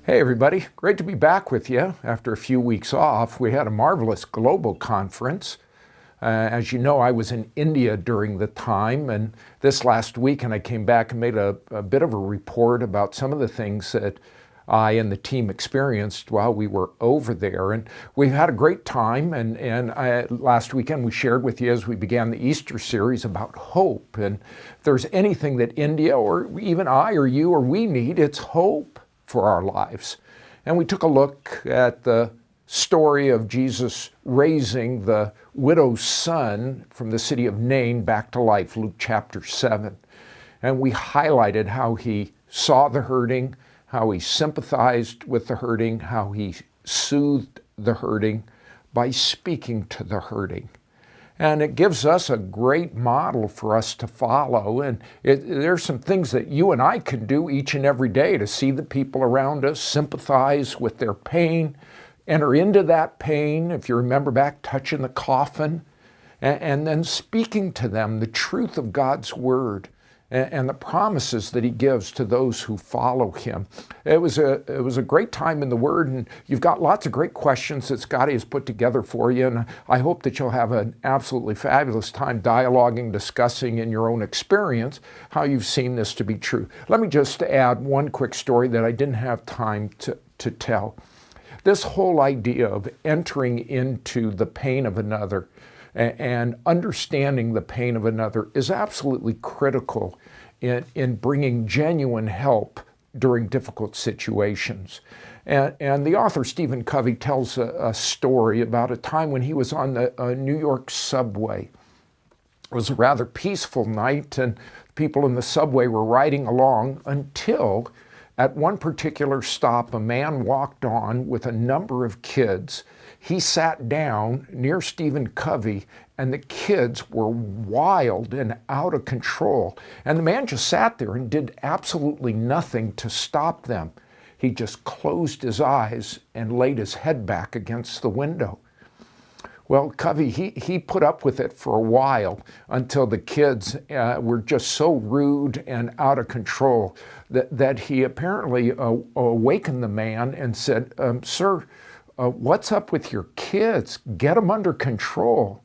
Hey everybody, great to be back with you after a few weeks off. We had a marvelous global conference. As you know, I was in India during the time, and this last week I came back and made a bit of a report about some of the things that I and the team experienced while we were over there. And we've had a great time, and last weekend we shared with you as we began the Easter series about hope. And if there's anything that India or even I or you or we need, it's hope for our lives. And we took a look at the story of Jesus raising the widow's son from the city of Nain back to life, Luke chapter 7. And we highlighted how he saw the hurting, how he sympathized with the hurting, how he soothed the hurting by speaking to the hurting. And it gives us a great model for us to follow. And there's some things that you and I can do each and every day to see the people around us, sympathize with their pain, enter into that pain, if you remember back, touching the coffin, and then speaking to them the truth of God's word and the promises that he gives to those who follow him. It was a great time in the Word, and you've got lots of great questions that Scotty has put together for you, and I hope that you'll have an absolutely fabulous time dialoguing, discussing in your own experience how you've seen this to be true. Let me just add one quick story that I didn't have time to tell. This whole idea of entering into the pain of another and understanding the pain of another is absolutely critical in bringing genuine help during difficult situations. And the author Stephen Covey tells a story about a time when he was on the New York subway. It was a rather peaceful night, and people in the subway were riding along until at one particular stop, a man walked on with a number of kids. He sat down near Stephen Covey, and the kids were wild and out of control. And the man just sat there and did absolutely nothing to stop them. He just closed his eyes and laid his head back against the window. Well, Covey, he put up with it for a while until the kids were just so rude and out of control that he apparently awakened the man and said, "Sir, what's up with your kids? Get them under control."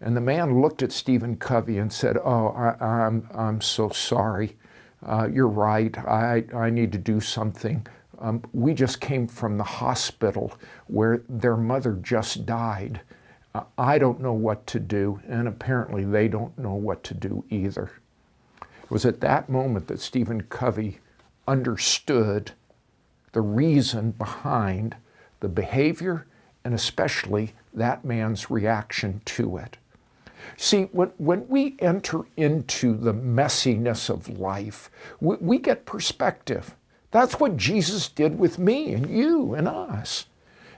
And the man looked at Stephen Covey and said, "Oh, I'm so sorry. You're right. I need to do something. We just came from the hospital where their mother just died. I don't know what to do, and apparently they don't know what to do either." It was at that moment that Stephen Covey understood the reason behind the behavior and especially that man's reaction to it. See, when we enter into the messiness of life, we get perspective. That's what Jesus did with me and you and us.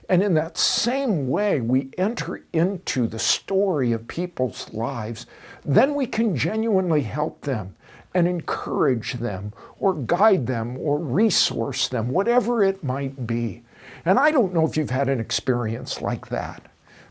And in that same way, we enter into the story of people's lives, then we can genuinely help them and encourage them or guide them or resource them, whatever it might be. And I don't know if you've had an experience like that,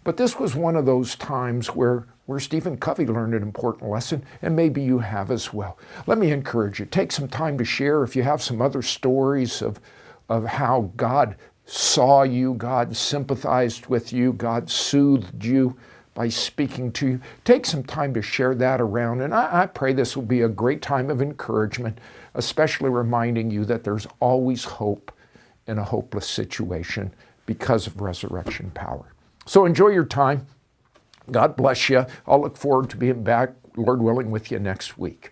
but this was one of those times where Stephen Covey learned an important lesson, and maybe you have as well. Let me encourage you. Take some time to share if you have some other stories of how God saw you, God sympathized with you, God soothed you by speaking to you. Take some time to share that around, and I pray this will be a great time of encouragement, especially reminding you that there's always hope in a hopeless situation because of resurrection power. So enjoy your time. God bless you. I'll look forward to being back, Lord willing, with you next week.